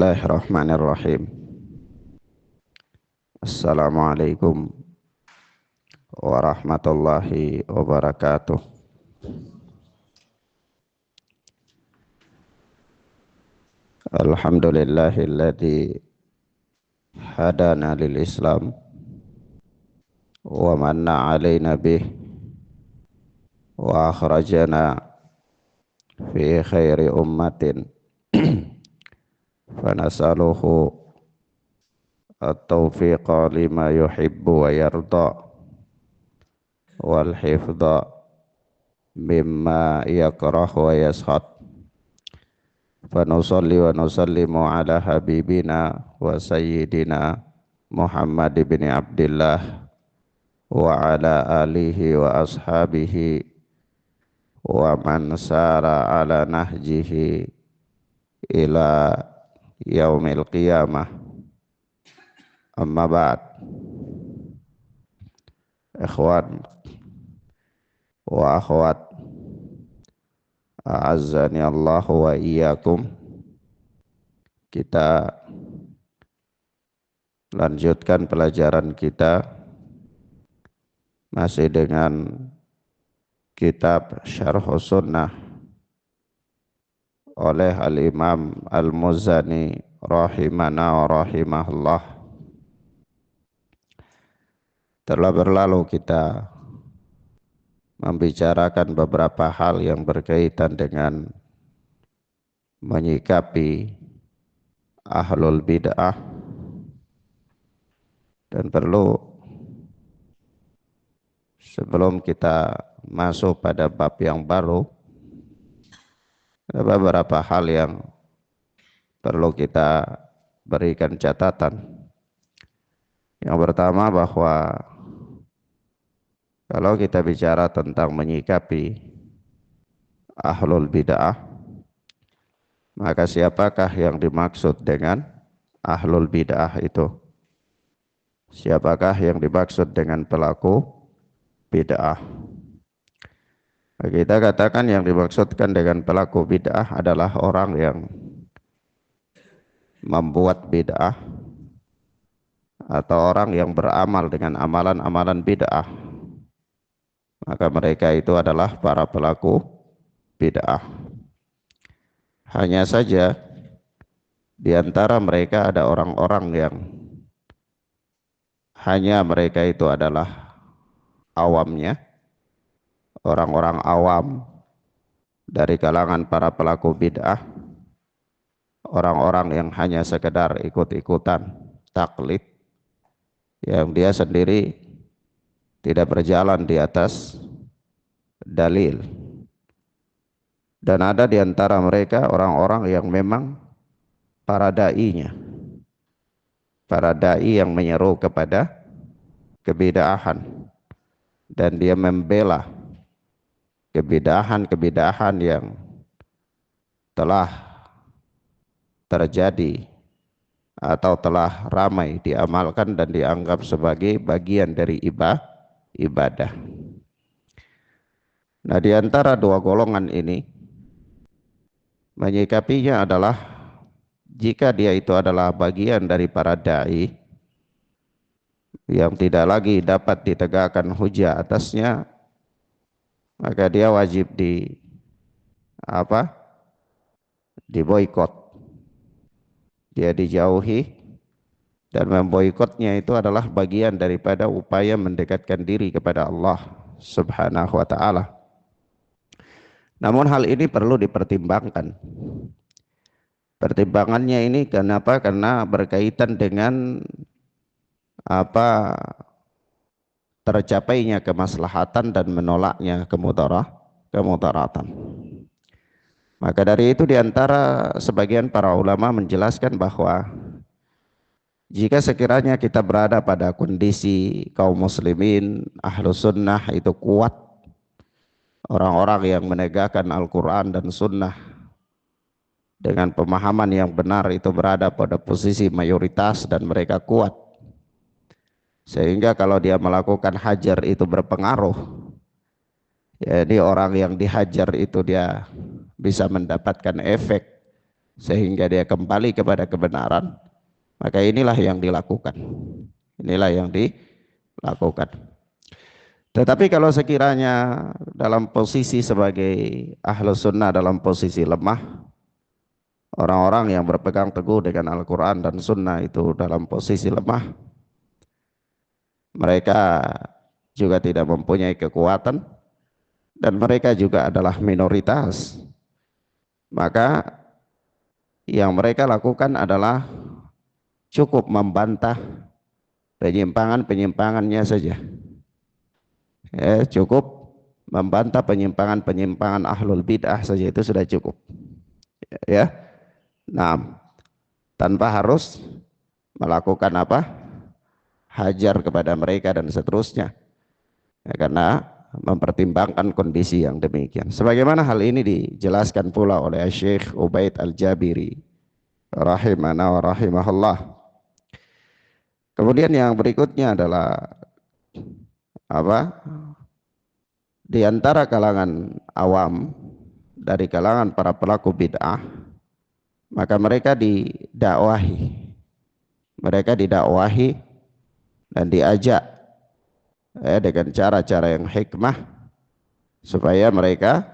Bismillahirrahmanirrahim. Assalamualaikum warahmatullahi wabarakatuh. Alhamdulillahilladzi hadana lil Islam wa manna alaina bih wa akhrajana fi khairi ummatin fanasaluhu at-taufiqa lima yuhibbu wa yarda wal hifdha mimma yakrah wa yaskhad. Fanusalli wa nusallimu ala habibina wa sayyidina Muhammad ibn Abdillah wa ala alihi wa ashabihi wa man sara ala nahjihi ila yaumil qiyamah. Amma ba'd. Ikhwan wa akhwat, a'azzani Allah wa iyyakum. Kita lanjutkan pelajaran kita masih dengan kitab Syarh Sunnah oleh Al-Imam Al-Muzani rahimana wa rahimahullah. Telah berlalu kita membicarakan beberapa hal yang berkaitan dengan menyikapi ahlul bid'ah, dan perlu sebelum kita masuk pada bab yang baru, ada beberapa hal yang perlu kita berikan catatan. Yang pertama, bahwa kalau kita bicara tentang menyikapi ahlul bid'ah, maka siapakah yang dimaksud dengan ahlul bid'ah itu? Siapakah yang dimaksud dengan pelaku bid'ah? Kita katakan yang dimaksudkan dengan pelaku bid'ah adalah orang yang membuat bid'ah atau orang yang beramal dengan amalan-amalan bid'ah. Maka mereka itu adalah para pelaku bid'ah. Hanya saja di antara mereka ada orang-orang yang hanya mereka itu adalah awamnya, orang-orang awam dari kalangan para pelaku bid'ah, orang-orang yang hanya sekedar ikut-ikutan, taklid, yang dia sendiri tidak berjalan di atas dalil. Dan ada di antara mereka orang-orang yang memang para da'inya, para da'i yang menyeru kepada kebid'ahan, dan dia membela kebid'ahan yang telah terjadi atau telah ramai diamalkan dan dianggap sebagai bagian dari ibadah. Nah, di antara dua golongan ini, menyikapinya adalah jika dia itu adalah bagian dari para da'i yang tidak lagi dapat ditegakkan hujah atasnya, maka dia wajib diboikot. Dia dijauhi, dan memboikotnya itu adalah bagian daripada upaya mendekatkan diri kepada Allah Subhanahu wa ta'ala. Namun hal ini perlu dipertimbangkan. Pertimbangannya ini kenapa? Karena berkaitan dengan tercapainya kemaslahatan dan menolaknya kemudaratan. Maka dari itu, di antara sebagian para ulama menjelaskan bahwa jika sekiranya kita berada pada kondisi kaum muslimin ahlus sunnah itu kuat, orang-orang yang menegakkan Al-Quran dan sunnah dengan pemahaman yang benar itu berada pada posisi mayoritas dan mereka kuat, sehingga kalau dia melakukan hajar itu berpengaruh, ya, ini orang yang dihajar itu dia bisa mendapatkan efek sehingga dia kembali kepada kebenaran, maka inilah yang dilakukan. Inilah yang dilakukan. Tetapi kalau sekiranya dalam posisi sebagai ahlus sunnah dalam posisi lemah, orang-orang yang berpegang teguh dengan Al-Quran dan sunnah itu dalam posisi lemah, mereka juga tidak mempunyai kekuatan dan mereka juga adalah minoritas, maka yang mereka lakukan adalah cukup membantah penyimpangan-penyimpangannya saja. Cukup membantah penyimpangan-penyimpangan ahlul bid'ah saja, itu sudah cukup. Ya, nah, tanpa harus melakukan apa? Hajar kepada mereka dan seterusnya. Ya, karena mempertimbangkan kondisi yang demikian. Sebagaimana hal ini dijelaskan pula oleh Syekh Ubaid Al-Jabiri rahimana wa rahimahullah. Kemudian yang berikutnya adalah apa? Di antara kalangan awam, dari kalangan para pelaku bid'ah, maka mereka didakwahi dan diajak dengan cara-cara yang hikmah supaya mereka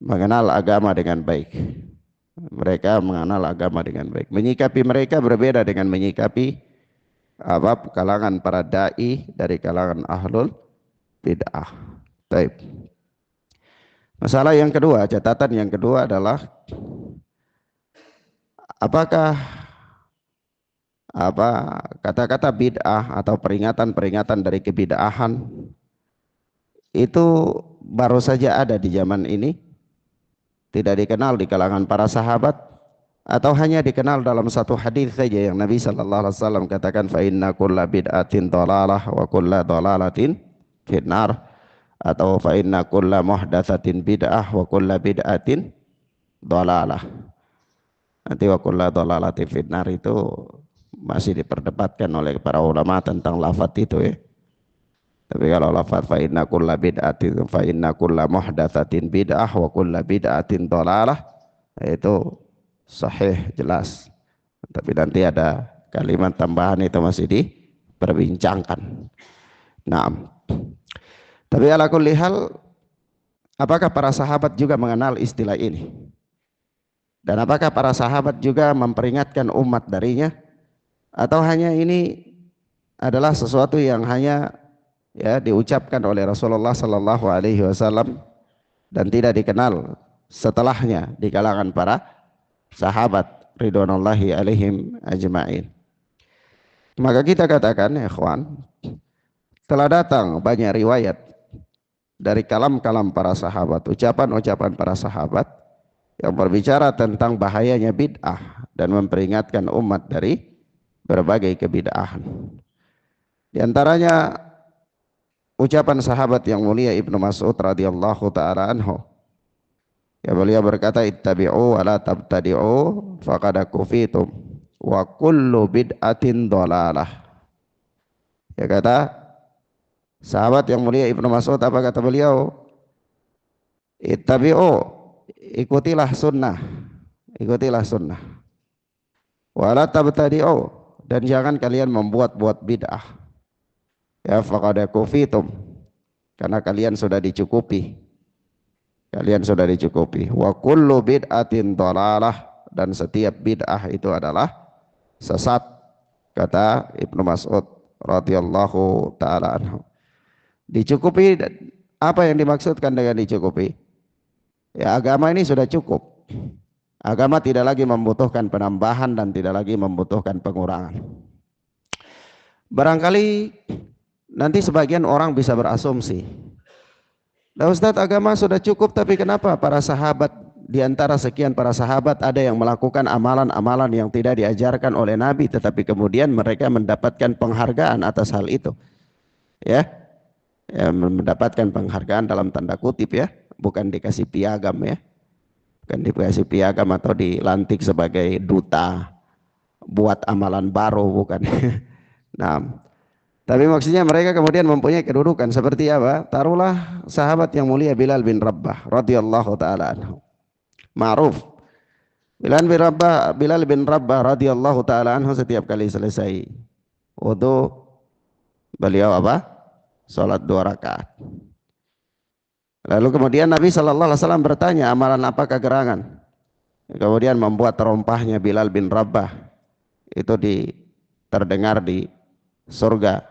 mengenal agama dengan baik. Mereka mengenal agama dengan baik. Menyikapi mereka berbeda dengan menyikapi kalangan para dai dari kalangan ahlul bid'ah. Baik. Masalah yang kedua, catatan yang kedua adalah apakah kata-kata bid'ah atau peringatan-peringatan dari kebid'ahan itu baru saja ada di zaman ini, tidak dikenal di kalangan para sahabat, atau hanya dikenal dalam satu hadis saja yang Nabi sallallahu alaihi wasallam katakan fa inna kulla bid'atin dhalalah wa kulla dhalalatin finnar, atau fa inna kulla muhdatsatin bid'ah wa kulla bid'atin dhalalah. Nanti wa kulla dhalalatin finnar itu masih diperdebatkan oleh para ulama tentang lafaz itu ya. Tapi kalau lafaz fa inna kulla bid'atin fa inna kulla muhdatsatin bid'ah wa kulla bid'atin dhalalah, itu sahih jelas. Tapi nanti ada kalimat tambahan itu masih diperbincangkan. Nah, tapi ala kulli hal, apakah para sahabat juga mengenal istilah ini? Dan apakah para sahabat juga memperingatkan umat darinya? Atau hanya ini adalah sesuatu yang hanya diucapkan oleh Rasulullah sallallahu alaihi wasallam dan tidak dikenal setelahnya di kalangan para sahabat ridwanullahi alaihim ajma'in? Maka kita katakan ya ikhwan, telah datang banyak riwayat dari kalam-kalam para sahabat, ucapan-ucapan para sahabat yang berbicara tentang bahayanya bid'ah dan memperingatkan umat dari berbagai kebid'ahan. Di antaranya ucapan sahabat yang mulia Ibnu Mas'ud radhiyallahu taala anhu, ya, beliau berkata ittabi'u wa la tabtadi'u faqad kufitum wa kullu bid'atin dhalalah. Ya, kata sahabat yang mulia Ibnu Mas'ud, apa kata beliau? Ittabi'u, ikutilah sunnah, ikutilah sunnah. Wa la tabtadi'u, dan jangan kalian membuat-buat bid'ah. Ya, faqad kufitum, karena kalian sudah dicukupi. Kalian sudah dicukupi. Wa kullu bid'atin dhalalah, dan setiap bid'ah itu adalah sesat, kata Ibnu Mas'ud radhiyallahu taala anhu. Dicukupi, apa yang dimaksudkan dengan dicukupi? Ya, agama ini sudah cukup. Agama tidak lagi membutuhkan penambahan dan tidak lagi membutuhkan pengurangan. Barangkali nanti sebagian orang bisa berasumsi, nah Ustadz, agama sudah cukup, tapi kenapa para sahabat, di antara sekian para sahabat ada yang melakukan amalan-amalan yang tidak diajarkan oleh Nabi, tetapi kemudian mereka mendapatkan penghargaan atas hal itu? Ya, mendapatkan penghargaan dalam tanda kutip ya, bukan dikasih piagam ya, bukan dikasih piagam atau dilantik sebagai duta buat amalan baru, bukan. Nah, tapi maksudnya mereka kemudian mempunyai kedudukan seperti apa? Taruhlah sahabat yang mulia Bilal bin Rabah radhiyallahu taala anhu. Ma'ruf Bilal bin Rabah radhiyallahu taala anhu setiap kali selesai wudu beliau apa? Salat 2 rakaat. Lalu kemudian Nabi sallallahu alaihi wasallam bertanya, amalan apakah gerangan? Kemudian membuat terompahnya Bilal bin Rabah itu terdengar di surga.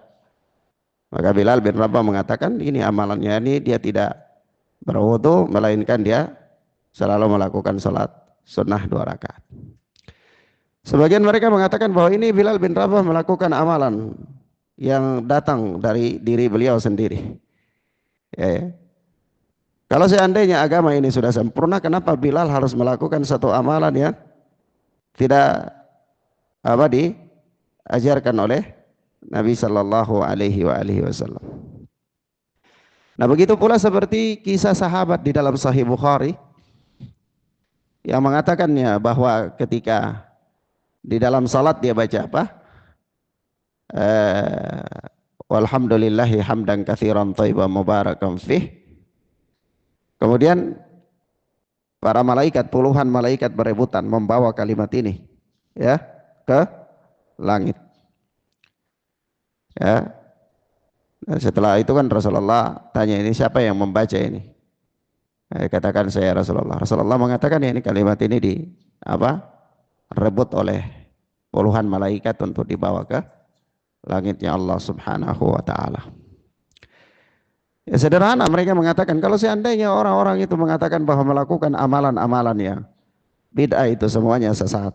Maka Bilal bin Rabah mengatakan, ini amalannya, ini dia tidak berwudu melainkan dia selalu melakukan salat sunnah 2 rakaat. Sebagian mereka mengatakan bahwa ini Bilal bin Rabah melakukan amalan yang datang dari diri beliau sendiri. Ya. Kalau seandainya agama ini sudah sempurna, kenapa Bilal harus melakukan satu amalan yang tidak diajarkan oleh Nabi Shallallahu Alaihi Wasallam? Nah, begitu pula seperti kisah sahabat di dalam Sahih Bukhari yang mengatakannya bahwa ketika di dalam salat dia baca apa? Walhamdulillahi hamdan katsiran thayyiban mubarakan fih. Kemudian para malaikat, puluhan malaikat berebutan membawa kalimat ini ya ke langit. Ya. Nah, setelah itu kan Rasulullah tanya, ini siapa yang membaca ini? Katakan saya Rasulullah. Rasulullah mengatakan, ya, ini kalimat ini rebut oleh puluhan malaikat untuk dibawa ke langitnya Allah Subhanahu wa taala. Ya, sederhana, mereka mengatakan kalau seandainya orang-orang itu mengatakan bahwa melakukan amalan-amalan yang bid'ah itu semuanya sesat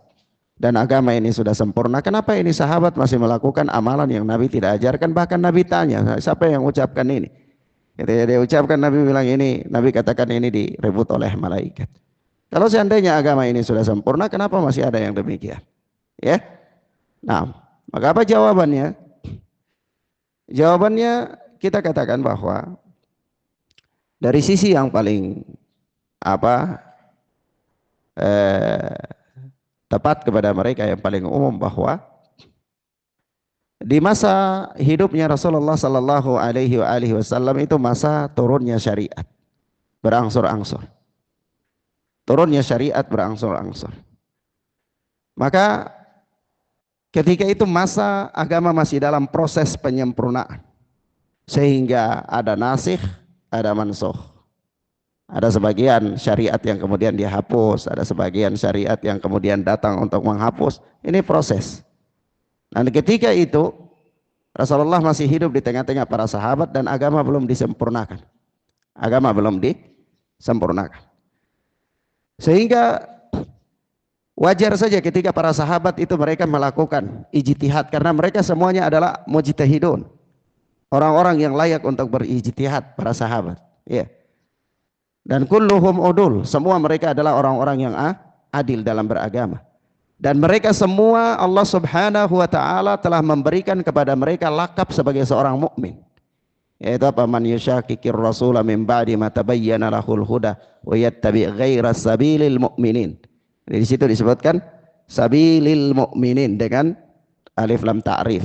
dan agama ini sudah sempurna, kenapa ini sahabat masih melakukan amalan yang Nabi tidak ajarkan? Bahkan Nabi tanya, siapa yang ucapkan ini? Ketika dia ucapkan, Nabi bilang ini, Nabi katakan ini direbut oleh malaikat. Kalau seandainya agama ini sudah sempurna, kenapa masih ada yang demikian? Ya. Nah, maka apa jawabannya? Jawabannya kita katakan bahwa dari sisi yang paling tepat kepada mereka, yang paling umum, bahwa di masa hidupnya Rasulullah Sallallahu Alaihi Wasallam itu masa turunnya syariat berangsur-angsur, turunnya syariat berangsur-angsur. Maka ketika itu masa agama masih dalam proses penyempurnaan, sehingga ada nasikh, ada mansukh. Ada sebagian syariat yang kemudian dihapus, ada sebagian syariat yang kemudian datang untuk menghapus. Ini proses. Dan ketika itu Rasulullah masih hidup di tengah-tengah para sahabat dan agama belum disempurnakan. Agama belum disempurnakan. Sehingga wajar saja ketika para sahabat itu mereka melakukan ijtihad, karena mereka semuanya adalah mujtahidun. Orang-orang yang layak untuk berijtihad, para sahabat. Ya. Dan kulluhum udul, semua mereka adalah orang-orang yang adil dalam beragama. Dan mereka semua Allah Subhanahu wa taala telah memberikan kepada mereka lakab sebagai seorang mukmin. Yaitu apa? Man yusyakikir rasula min ba'di ma tabayyana lahul huda wa yattabi' ghaira sabilil mu'minin. Di situ disebutkan sabilil mu'minin dengan alif lam ta'rif.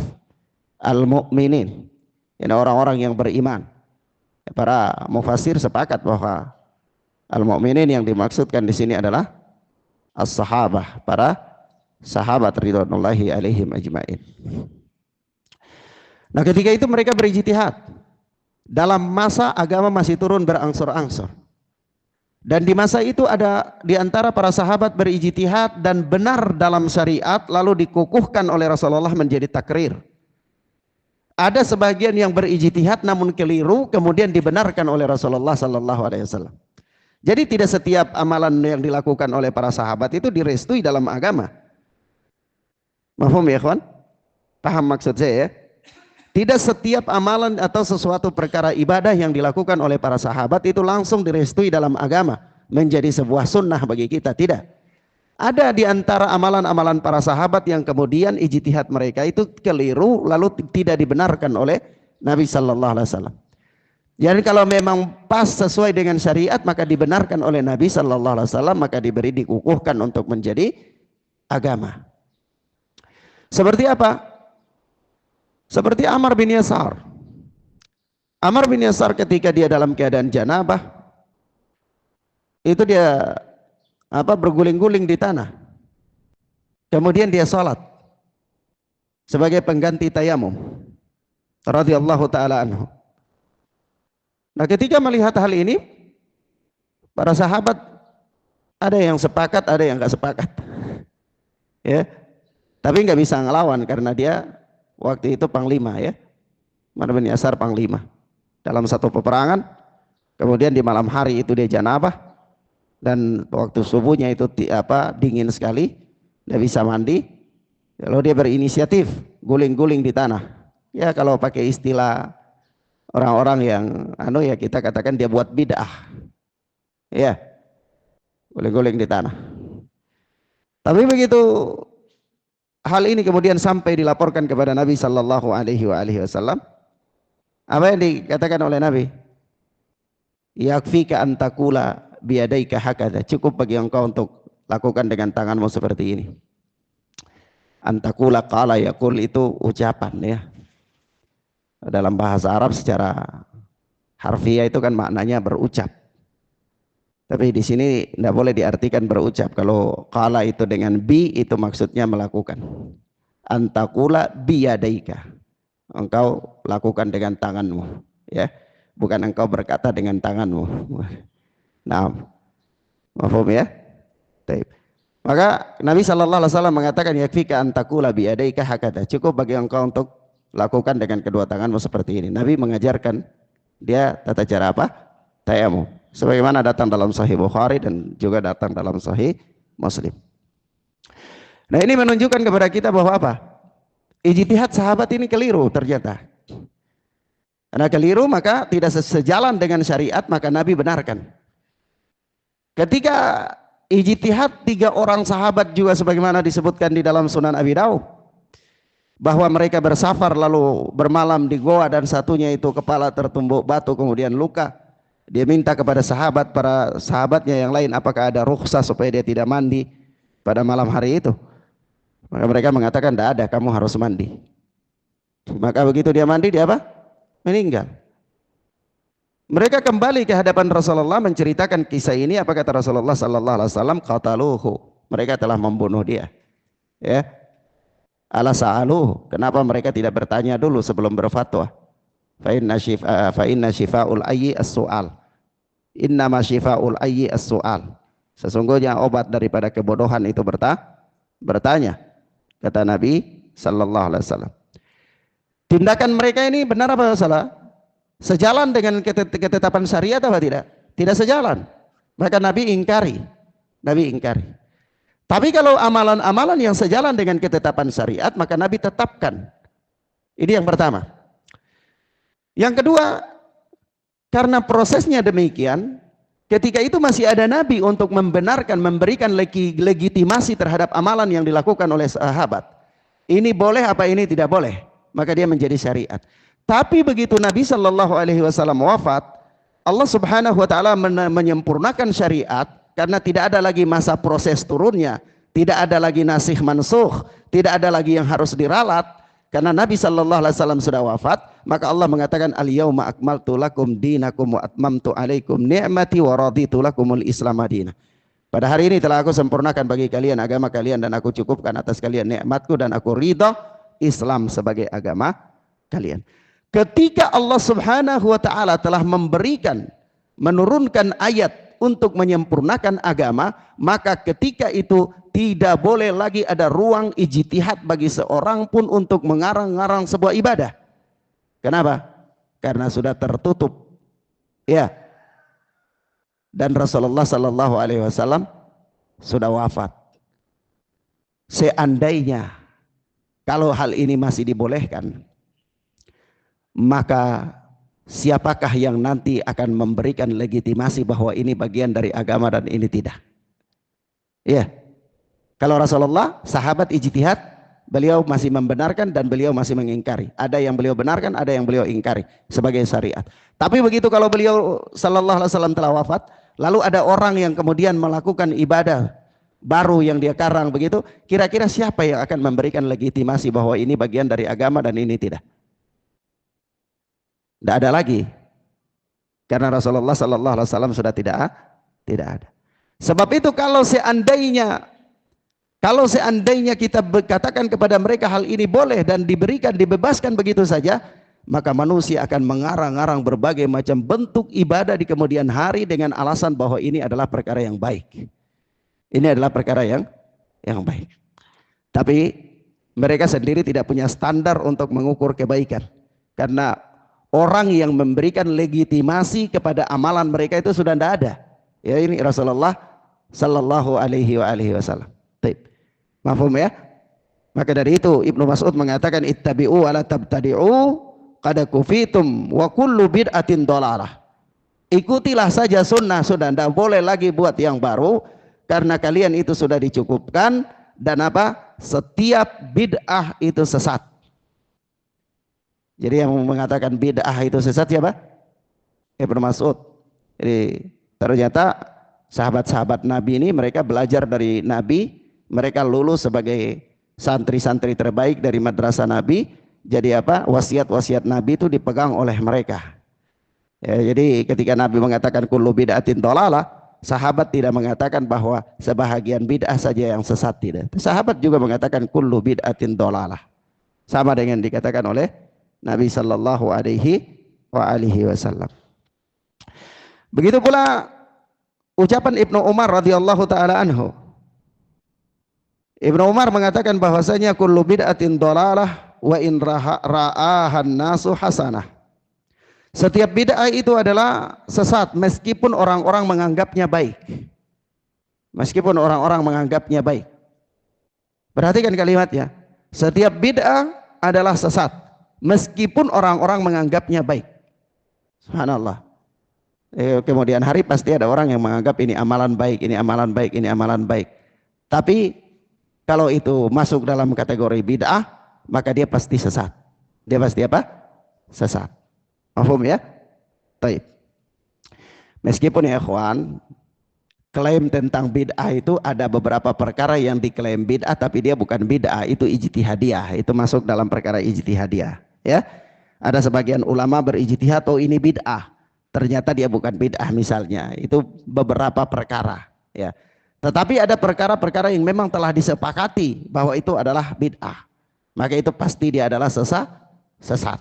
Al-mu'minin. Ini orang-orang yang beriman. Para mufassir sepakat bahwa al-mu'minin yang dimaksudkan di sini adalah as-sahabah, para sahabat ridwanullahi alaihim ajmain. Nah, ketika itu mereka berijtihad dalam masa agama masih turun berangsur-angsur. Dan di masa itu ada di antara para sahabat berijtihad dan benar dalam syariat, lalu dikukuhkan oleh Rasulullah menjadi takrir. Ada sebagian yang berijtihad namun keliru, kemudian dibenarkan oleh Rasulullah Sallallahu Alaihi Wasallam. Jadi tidak setiap amalan yang dilakukan oleh para sahabat itu direstui dalam agama. Mahfum ya kawan? Paham maksud saya ya? Tidak setiap amalan atau sesuatu perkara ibadah yang dilakukan oleh para sahabat itu langsung direstui dalam agama, menjadi sebuah sunnah bagi kita. Tidak. Ada di antara amalan-amalan para sahabat yang kemudian ijtihad mereka itu keliru, lalu tidak dibenarkan oleh Nabi Sallallahu Alaihi Wasallam. Jadi kalau memang pas sesuai dengan syariat, maka dibenarkan oleh Nabi Sallallahu Alaihi Wasallam, maka dikukuhkan untuk menjadi agama. Seperti apa? Seperti Ammar bin Yasar. Ammar bin Yasar ketika dia dalam keadaan janabah, itu dia berguling-guling di tanah. Kemudian dia sholat sebagai pengganti tayamum. Radhiyallahu taala anhu. Nah, ketika melihat hal ini, para sahabat ada yang sepakat, ada yang nggak sepakat. Ya, tapi nggak bisa ngelawan karena dia waktu itu panglima, ya. Umar bin Yasar panglima dalam satu peperangan. Kemudian di malam hari itu dia janabah dan waktu subuhnya itu dingin sekali, tidak bisa mandi. Lalu dia berinisiatif guling-guling di tanah. Ya, kalau pakai istilah orang-orang yang ya kita katakan dia buat bid'ah. Ya, guling-guling di tanah. Tapi begitu hal ini kemudian sampai dilaporkan kepada Nabi sallallahu alaihi wasallam, apa yang dikatakan oleh Nabi? Yakfika antakula biyadaika hakadha. Cukup bagi engkau untuk lakukan dengan tanganmu seperti ini. Antakula qala yaqul itu ucapan, ya. Dalam bahasa Arab secara harfiah itu kan maknanya berucap. Tapi di sini tidak boleh diartikan berucap. Kalau qala itu dengan bi itu maksudnya melakukan. Antakula biyadaika. Engkau lakukan dengan tanganmu, ya. Bukan engkau berkata dengan tanganmu. Nah, mafhum, ya? Baik. Maka Nabi sallallahu alaihi wasallam mengatakan yakfika antakula biyadaika hakada. Cukup bagi engkau untuk lakukan dengan kedua tanganmu seperti ini. Nabi mengajarkan dia tata cara apa? Tayamum. Sebagaimana datang dalam Sahih Bukhari dan juga datang dalam Sahih Muslim. Nah, ini menunjukkan kepada kita bahwa apa? Ijtihad sahabat ini keliru ternyata. Karena keliru maka tidak sejalan dengan syariat, maka Nabi benarkan. Ketika ijtihad 3 orang sahabat juga sebagaimana disebutkan di dalam Sunan Abi Daud, bahwa mereka bersafar lalu bermalam di goa dan satunya itu kepala tertumbuk batu kemudian luka. Dia minta kepada para sahabatnya yang lain apakah ada rukhsah supaya dia tidak mandi pada malam hari itu. Maka mereka mengatakan tidak ada, kamu harus mandi. Maka begitu dia mandi, dia apa? Meninggal. Mereka kembali ke hadapan Rasulullah menceritakan kisah ini. Apa kata Rasulullah sallallahu alaihi wasallam? Qataluhu. Mereka telah membunuh dia. Ya. Ala sa'aluhu. Kenapa mereka tidak bertanya dulu sebelum berfatwa? Fa inna shifa'ul ayyi as-su'al. Innama shifa'ul ayyi as-su'al. Sesungguhnya obat daripada kebodohan itu bertanya. Kata Nabi sallallahu alaihi wasallam. Tindakan mereka ini benar apa salah? Sejalan dengan ketetapan syariat apa tidak? Tidak sejalan. Maka Nabi ingkari. Tapi kalau amalan-amalan yang sejalan dengan ketetapan syariat, maka Nabi tetapkan. Ini yang pertama. Yang kedua, karena prosesnya demikian, ketika itu masih ada Nabi untuk membenarkan, memberikan legitimasi terhadap amalan yang dilakukan oleh sahabat. Ini boleh apa ini tidak boleh, maka dia menjadi syariat. Tapi begitu Nabi Shallallahu Alaihi Wasallam wafat, Allah Subhanahu Wa Taala menyempurnakan syariat karena tidak ada lagi masa proses turunnya, tidak ada lagi nasikh mansukh, tidak ada lagi yang harus diralat. Karena Nabi Shallallahu Alaihi Wasallam sudah wafat, maka Allah mengatakan al-yauma akmaltu lakum dinakum wa atmamtu alaikum ni'mati wa raditu lakumul Islam madinah. Pada hari ini telah aku sempurnakan bagi kalian agama kalian dan aku cukupkan atas kalian nikmatku dan aku ridha Islam sebagai agama kalian. Ketika Allah Subhanahu wa taala telah menurunkan ayat untuk menyempurnakan agama, maka ketika itu tidak boleh lagi ada ruang ijtihad bagi seorang pun untuk mengarang-ngarang sebuah ibadah. Kenapa? Karena sudah tertutup. Ya. Dan Rasulullah sallallahu alaihi wasallam sudah wafat. Seandainya kalau hal ini masih dibolehkan, maka siapakah yang nanti akan memberikan legitimasi bahwa ini bagian dari agama dan ini tidak? Ya. Kalau Rasulullah, sahabat ijtihad, beliau masih membenarkan dan beliau masih mengingkari. Ada yang beliau benarkan, ada yang beliau ingkari sebagai syariat. Tapi begitu kalau beliau sallallahu alaihi wasallam telah wafat, lalu ada orang yang kemudian melakukan ibadah baru yang dia karang begitu, kira-kira siapa yang akan memberikan legitimasi bahwa ini bagian dari agama dan ini tidak? Tidak ada lagi. Karena Rasulullah sallallahu alaihi wasallam sudah tidak ada. Sebab itu kalau seandainya kita katakan kepada mereka hal ini boleh dan dibebaskan begitu saja, maka manusia akan mengarang-arang berbagai macam bentuk ibadah di kemudian hari dengan alasan bahwa ini adalah perkara yang baik. Ini adalah perkara yang baik. Tapi mereka sendiri tidak punya standar untuk mengukur kebaikan. Karena orang yang memberikan legitimasi kepada amalan mereka itu sudah tidak ada. Ya, ini Rasulullah sallallahu alaihi wasallam. Mafhum ya? Maka dari itu Ibnu Mas'ud mengatakan ittabi'u wa la tabtadi'u qad kufitum wa kullu bid'atin dhalalah. Ikutilah saja sunnah, sudah tidak boleh lagi buat yang baru karena kalian itu sudah dicukupkan. Dan apa? Setiap bid'ah itu sesat. Jadi yang mengatakan bid'ah itu sesat siapa? Ibnu Mas'ud. Jadi ternyata sahabat-sahabat Nabi ini mereka belajar dari Nabi, mereka lulus sebagai santri-santri terbaik dari madrasah Nabi. Jadi apa? Wasiat-wasiat Nabi itu dipegang oleh mereka. Ya, jadi ketika Nabi mengatakan kullu bid'atin dhalalah, sahabat tidak mengatakan bahwa sebahagian bid'ah saja yang sesat, tidak. Sahabat juga mengatakan kullu bid'atin dhalalah. Sama dengan dikatakan oleh Nabi sallallahu alaihi wasallam. Begitu pula ucapan Ibnu Umar radhiyallahu taala anhu. Ibnu Umar mengatakan bahwasanya kullu bid'atin dhalalah wa in ra'ahan nasu hasanah. Setiap bid'ah itu adalah sesat meskipun orang-orang menganggapnya baik. Meskipun orang-orang menganggapnya baik. Perhatikan kalimatnya. Setiap bid'ah adalah sesat meskipun orang-orang menganggapnya baik. Subhanallah. Kemudian hari pasti ada orang yang menganggap ini amalan baik, ini amalan baik, ini amalan baik. Tapi kalau itu masuk dalam kategori bid'ah, maka dia pasti sesat. Dia pasti apa? Sesat. Paham ya? Baik. Meskipun ya ikhwan, klaim tentang bid'ah itu ada beberapa perkara yang diklaim bid'ah tapi dia bukan bid'ah, itu ijtihadiyah, itu masuk dalam perkara ijtihadiyah, ya. Ada sebagian ulama berijtihad oh ini bid'ah, ternyata dia bukan bid'ah misalnya. Itu beberapa perkara, ya. Tetapi ada perkara-perkara yang memang telah disepakati bahwa itu adalah bid'ah, maka itu pasti dia adalah sesat.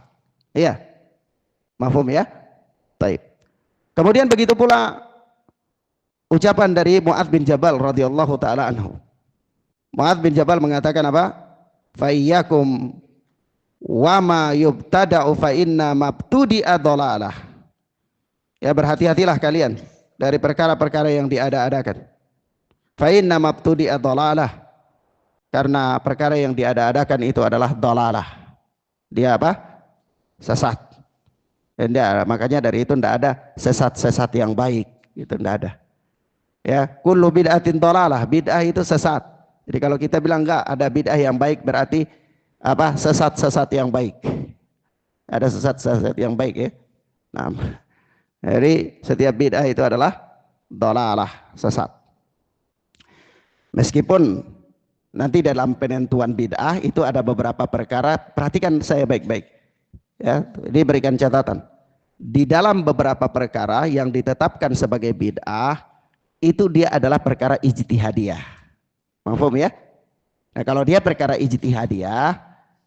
Iya. Mafhum ya? Baik. Kemudian begitu pula ucapan dari Mu'adz bin Jabal radhiyallahu taala anhu. Mu'adz bin Jabal mengatakan apa? Fa iyyakum wa ma yubtada'u fa inna mabtudi'a dhalalah. Ya, berhati-hatilah kalian dari perkara-perkara yang diada-adakan. Fa inna mabtudi'a dhalalah. Karena perkara yang diada-adakan itu adalah dhalalah. Dia apa? Sesat. Makanya dari itu tidak ada sesat-sesat yang baik, itu tidak ada. Ya, kullu bid'atin dhalalah, bid'ah itu sesat. Jadi kalau kita bilang enggak ada bid'ah yang baik berarti apa? Sesat-sesat yang baik. Ada sesat-sesat yang baik ya. Nah, jadi setiap bid'ah itu adalah dhalalah, sesat. Meskipun nanti dalam penentuan bid'ah itu ada beberapa perkara, perhatikan saya baik-baik. Ya, diberikan catatan. Di dalam beberapa perkara yang ditetapkan sebagai bid'ah itu dia adalah perkara ijtihadiyah. Mafhum ya? Nah, kalau dia perkara ijtihadiyah,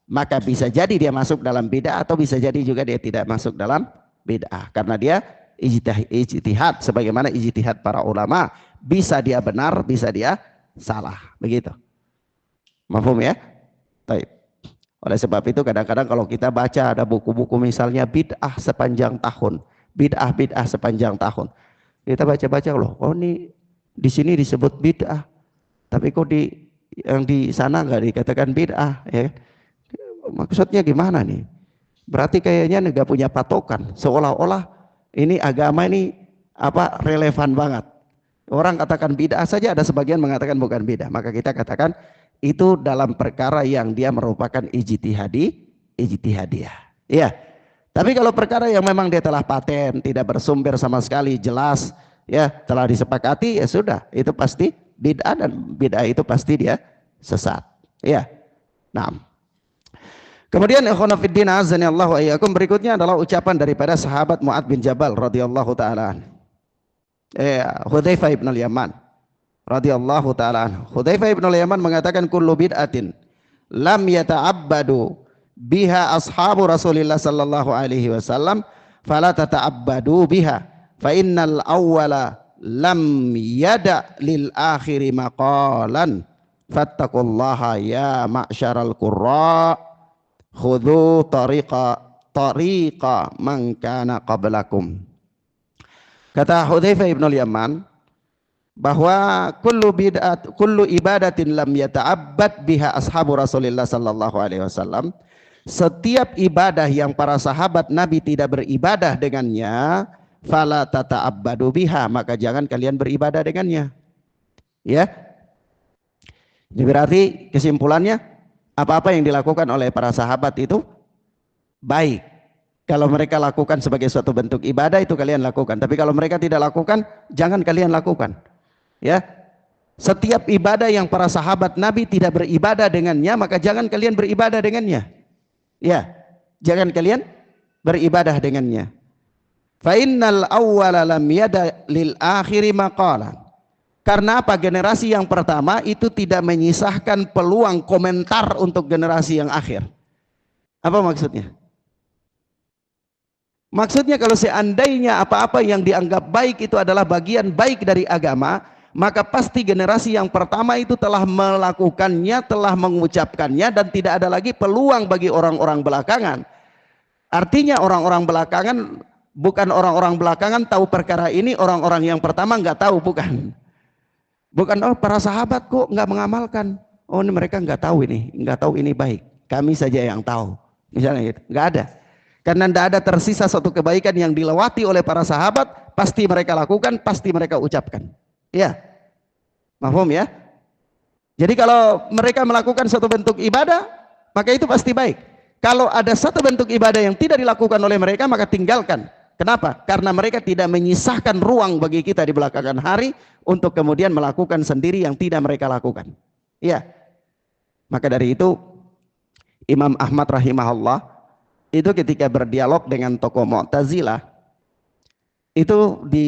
maka bisa jadi dia masuk dalam bid'ah atau bisa jadi juga dia tidak masuk dalam bid'ah karena dia ijtihad sebagaimana ijtihad para ulama, bisa dia benar, bisa dia salah, begitu. Mafhum ya? Baik. Oleh sebab itu kadang-kadang kalau kita baca ada buku-buku misalnya bid'ah sepanjang tahun, bid'ah sepanjang tahun. Kita baca-baca loh, oh ini di sini disebut bid'ah, tapi kok yang di sana nggak dikatakan bid'ah, ya? Maksudnya gimana nih? Berarti kayaknya nggak punya patokan, seolah-olah ini agama ini apa relevan banget. Orang katakan bid'ah saja ada sebagian mengatakan bukan bid'ah, maka kita katakan itu dalam perkara yang dia merupakan ijtihadiyah. Iya. Tapi kalau perkara yang memang dia telah paten, tidak bersumber sama sekali, jelas, ya telah disepakati, ya sudah, itu pasti bid'ah dan bid'ah itu pasti dia sesat. Iya. Nah. Kemudian ikhwan fillah azanillahu wa iyyakum, berikutnya adalah ucapan daripada sahabat Mu'adz bin Jabal radhiyallahu taala. Hudzaifah ibn al-Yaman. radhiyallahu taala anhu. Hudzaifah bin Yaman mengatakan kullu bid'atin lam yata'abbadu biha ashabu Rasulillah sallallahu alaihi wasallam fala tata'abbadu biha fa innal awwala lam yada lil akhiri maqalan fattaqullaha ya ma'syaral qurra khudhu tariqa man kana qablakum. Kata Hudzaifah bin Yaman bahwa kullu ibadatin lam yata'abbad biha ashabu Rasulillah sallallahu alaihi wasallam, setiap ibadah yang para sahabat Nabi tidak beribadah dengannya, fala tata'abbadu biha, maka jangan kalian beribadah dengannya. Ya. Jadi berarti kesimpulannya, apa-apa yang dilakukan oleh para sahabat itu baik. Kalau mereka lakukan sebagai suatu bentuk ibadah, itu kalian lakukan. Tapi kalau mereka tidak lakukan, jangan kalian lakukan. Ya, setiap ibadah yang para sahabat Nabi tidak beribadah dengannya, maka jangan kalian beribadah dengannya. Ya, jangan kalian beribadah dengannya. Fa innal awwala lam yada lil akhiri maqalan. Karena apa? Generasi yang pertama itu tidak menyisahkan peluang komentar untuk generasi yang akhir. Apa maksudnya? Maksudnya kalau seandainya apa-apa yang dianggap baik itu adalah bagian baik dari agama, maka pasti generasi yang pertama itu telah melakukannya, telah mengucapkannya, dan tidak ada lagi peluang bagi orang-orang belakangan. Artinya orang-orang belakangan, bukan orang-orang belakangan tahu perkara ini, orang-orang yang pertama nggak tahu, bukan. Bukan, oh para sahabat kok nggak mengamalkan, oh ini mereka nggak tahu ini, nggak tahu ini baik, kami saja yang tahu. Misalnya gitu, nggak ada. Karena tidak ada tersisa suatu kebaikan yang dilewati oleh para sahabat, pasti mereka lakukan, pasti mereka ucapkan. Ya, mahfum ya. Jadi kalau mereka melakukan suatu bentuk ibadah, maka itu pasti baik. Kalau ada satu bentuk ibadah yang tidak dilakukan oleh mereka, maka tinggalkan. Kenapa? Karena mereka tidak menyisahkan ruang bagi kita di belakangan hari untuk kemudian melakukan sendiri yang tidak mereka lakukan. Ya, maka dari itu Imam Ahmad rahimahullah itu ketika berdialog dengan tokoh Mu'tazilah itu di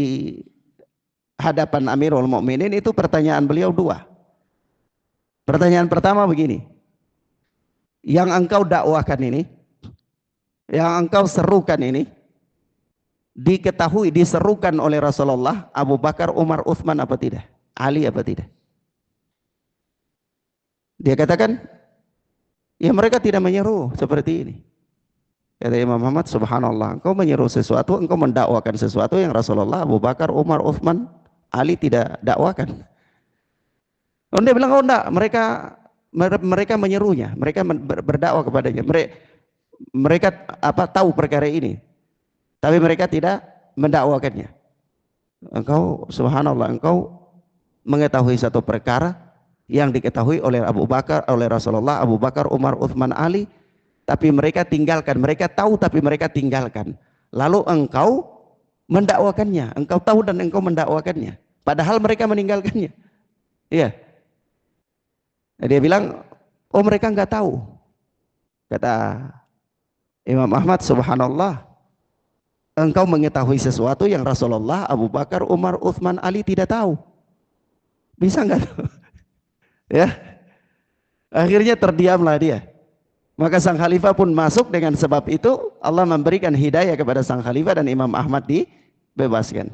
hadapan Amirul Mukminin, itu pertanyaan beliau dua. Pertanyaan pertama begini, yang engkau dakwahkan ini, yang engkau serukan ini, diketahui diserukan oleh Rasulullah, Abu Bakar, Umar, Uthman apa tidak? Ali apa tidak? Dia katakan, ya mereka tidak menyeru seperti ini. Kata Imam Muhammad, subhanallah, engkau menyeru sesuatu, engkau mendakwakan sesuatu yang Rasulullah, Abu Bakar, Umar, Uthman, Ali tidak dakwakan. Oh, dia bilang, oh enggak, mereka menyerunya, mereka berdakwah kepadanya, mereka tahu perkara ini, tapi mereka tidak mendakwakannya. Engkau subhanallah, engkau mengetahui satu perkara yang diketahui oleh Abu Bakar, oleh Rasulullah, Abu Bakar, Umar, Uthman, Ali, tapi mereka tinggalkan. Mereka tahu tapi mereka tinggalkan. Lalu engkau mendakwakannya, engkau tahu dan engkau mendakwakannya, padahal mereka meninggalkannya. Iya. Dia bilang, oh mereka nggak tahu. Kata Imam Ahmad, subhanallah, engkau mengetahui sesuatu yang Rasulullah, Abu Bakar, Umar, Uthman, Ali tidak tahu. Bisa nggak? Ya. Akhirnya terdiamlah dia. Maka sang khalifah pun masuk, dengan sebab itu Allah memberikan hidayah kepada sang khalifah dan Imam Ahmad dibebaskan.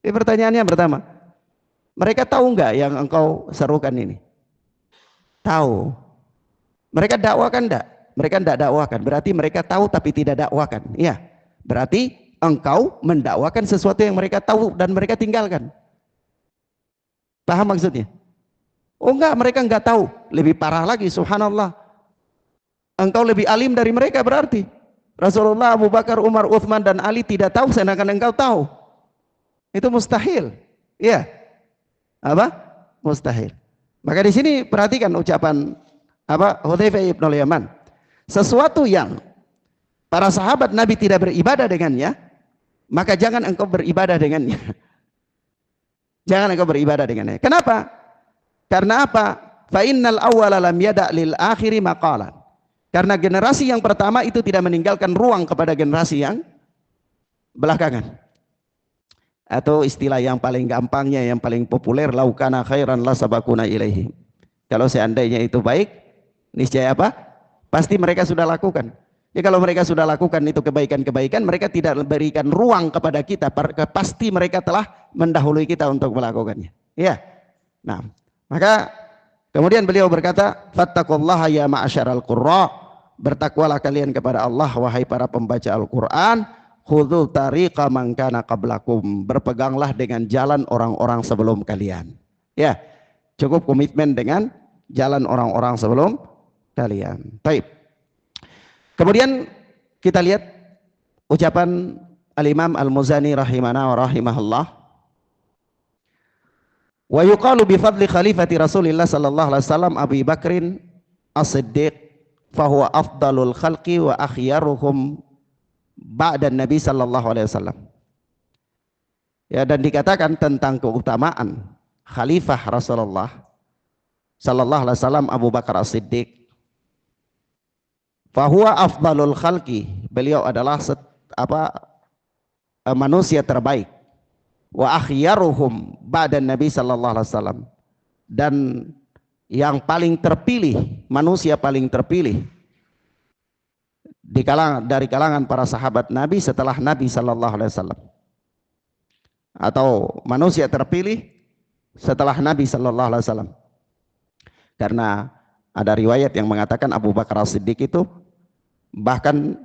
Ini pertanyaannya pertama, mereka tahu nggak yang engkau serukan ini? Tahu. Mereka dakwakan enggak? Mereka enggak dakwakan. Berarti mereka tahu tapi tidak dakwakan. Iya. Berarti engkau mendakwakan sesuatu yang mereka tahu dan mereka tinggalkan. Paham maksudnya? Oh enggak, mereka enggak tahu. Lebih parah lagi, subhanallah. Engkau lebih alim dari mereka berarti. Rasulullah, Abu Bakar, Umar, Uthman dan Ali tidak tahu sedangkan engkau tahu. Itu mustahil. Iya. Apa? Mustahil. Maka di sini perhatikan ucapan Hudzaifah bin Yaman. Sesuatu yang para sahabat Nabi tidak beribadah dengannya, maka jangan engkau beribadah dengannya. Jangan engkau beribadah dengannya. Kenapa? Karena apa? Fa innal awwala lam yada' lil akhiri maqalan. Karena generasi yang pertama itu tidak meninggalkan ruang kepada generasi yang belakangan. Atau istilah yang paling gampangnya, yang paling populer, laukana khairan la sabakuna ilaihi. Kalau seandainya itu baik, niscaya apa? Pasti mereka sudah lakukan. Ya kalau mereka sudah lakukan itu kebaikan-kebaikan, mereka tidak berikan ruang kepada kita, pasti mereka telah mendahului kita untuk melakukannya. Ya. Nah, maka kemudian beliau berkata, fattaqullaha ya ma'asyaral qurra, bertakwalah kalian kepada Allah wahai para pembaca Al-Qur'an, khudhu tariqa man kana qablakum, berpeganglah dengan jalan orang-orang sebelum kalian. Ya, cukup komitmen dengan jalan orang-orang sebelum kalian. Baik. Kemudian kita lihat ucapan Al-Imam Al-Muzani rahimana wa rahimahullah. Wa yuqalu bi fadli khalifati Rasulillah sallallahu alaihi wasallam Abi Bakrin As-Siddiq fahuwa afdalul khalqi wa akhyaruhum ba'da Nabi sallallahu alaihi wasallam. Ya, dan dikatakan tentang keutamaan khalifah Rasulullah sallallahu alaihi wasallam Abu Bakar As-Siddiq. Fahuwa afdalul khalqi, beliau adalah manusia terbaik. Wa akhyaruhum ba'da Nabi sallallahu alaihi wasallam, dan yang paling terpilih, manusia paling terpilih dari kalangan para sahabat Nabi setelah Nabi sallallahu alaihi wasallam, atau manusia terpilih setelah Nabi sallallahu alaihi wasallam. Karena ada riwayat yang mengatakan Abu Bakar As-Siddiq itu bahkan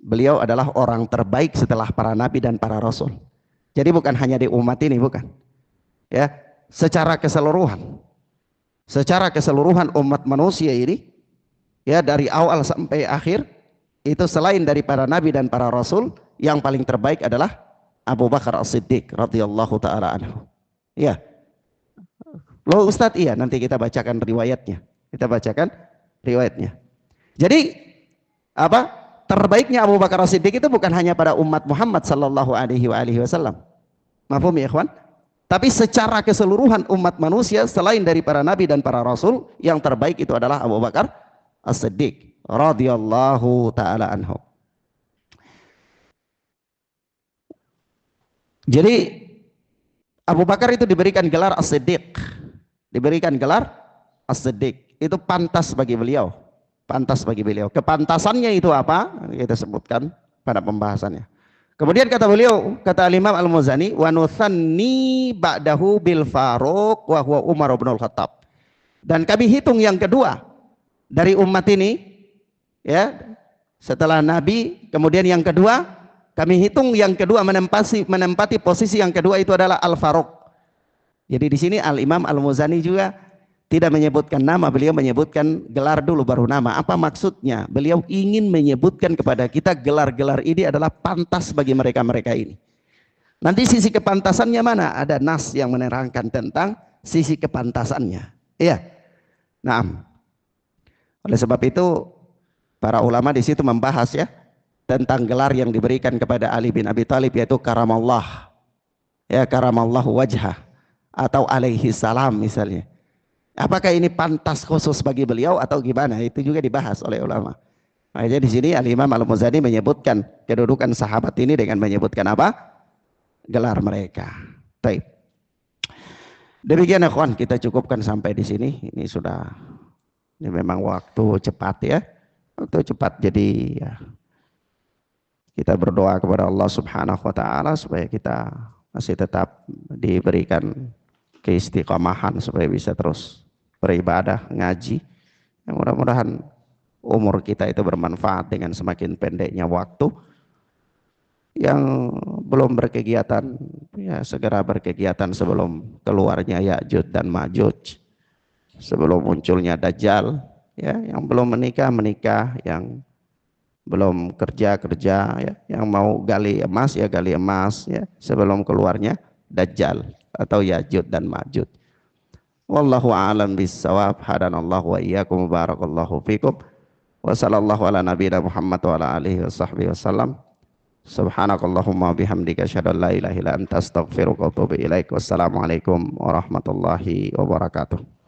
beliau adalah orang terbaik setelah para nabi dan para rasul. Jadi bukan hanya di umat ini, bukan. Ya, secara keseluruhan umat manusia ini, ya dari awal sampai akhir, itu selain dari para nabi dan para rasul, yang paling terbaik adalah Abu Bakar As-Siddiq radhiyallahu taala anhu. Ya. Loh Ustadz, iya, nanti kita bacakan riwayatnya. Jadi apa? Terbaiknya Abu Bakar As-Siddiq itu bukan hanya pada umat Muhammad sallallahu alaihi wasallam. Mafhum ya ikhwan? Tapi secara keseluruhan umat manusia selain dari para nabi dan para rasul, yang terbaik itu adalah Abu Bakar As-Siddiq radhiyallahu taala anhu. Jadi Abu Bakar itu diberikan gelar As-Siddiq. Itu pantas bagi beliau. Kepantasannya itu apa? Kita sebutkan pada pembahasannya. Kemudian kata beliau, kata Imam Al-Muzani, wa nuthanni ba'dahu bil Faruq wa huwa Umar bin Al-Khattab. Dan kami hitung yang kedua dari umat ini, ya, setelah Nabi, kemudian yang kedua, kami hitung yang kedua menempati posisi yang kedua itu adalah Al-Faruq. Jadi di sini Al-Imam Al-Muzani juga tidak menyebutkan nama, beliau menyebutkan gelar dulu baru nama. Apa maksudnya? Beliau ingin menyebutkan kepada kita gelar-gelar ini adalah pantas bagi mereka-mereka ini. Nanti sisi kepantasannya mana? Ada nas yang menerangkan tentang sisi kepantasannya. Iya. Nah, oleh sebab itu para ulama di situ membahas ya tentang gelar yang diberikan kepada Ali bin Abi Thalib, yaitu karamallah. Ya, karamallahu wajhah atau alaihi salam misalnya. Apakah ini pantas khusus bagi beliau atau gimana? Itu juga dibahas oleh ulama. Makanya di sini Al-Imam Al-Muzani menyebutkan kedudukan sahabat ini dengan menyebutkan apa? Gelar mereka. Baik. Demikian ikhwan, kita cukupkan sampai di sini. Ini memang waktu cepat ya. Waktu cepat, jadi ya, kita berdoa kepada Allah Subhanahu wa taala supaya kita masih tetap diberikan keistiqomahan supaya bisa terus beribadah, ngaji. Yang mudah-mudahan umur kita itu bermanfaat dengan semakin pendeknya waktu. Yang belum berkegiatan, ya segera berkegiatan sebelum keluarnya Ya'juj dan Ma'juj, sebelum munculnya Dajjal. Ya, yang belum menikah, yang belum kerja, ya, yang mau gali emas ya sebelum keluarnya Dajjal atau Ya'juj dan Ma'juj. Wallahu a'lam bissawab. Hadanallahu wa iyyakum, barakallahu fikum. Wa sallallahu ala nabiyina Muhammad wa ala alihi washabbihi wasallam. Subhanakallahumma bihamdika asyhadu an la ilaha illa anta astaghfiruka wa atubu ilaik. Wassalamualaikum warahmatullahi wabarakatuh.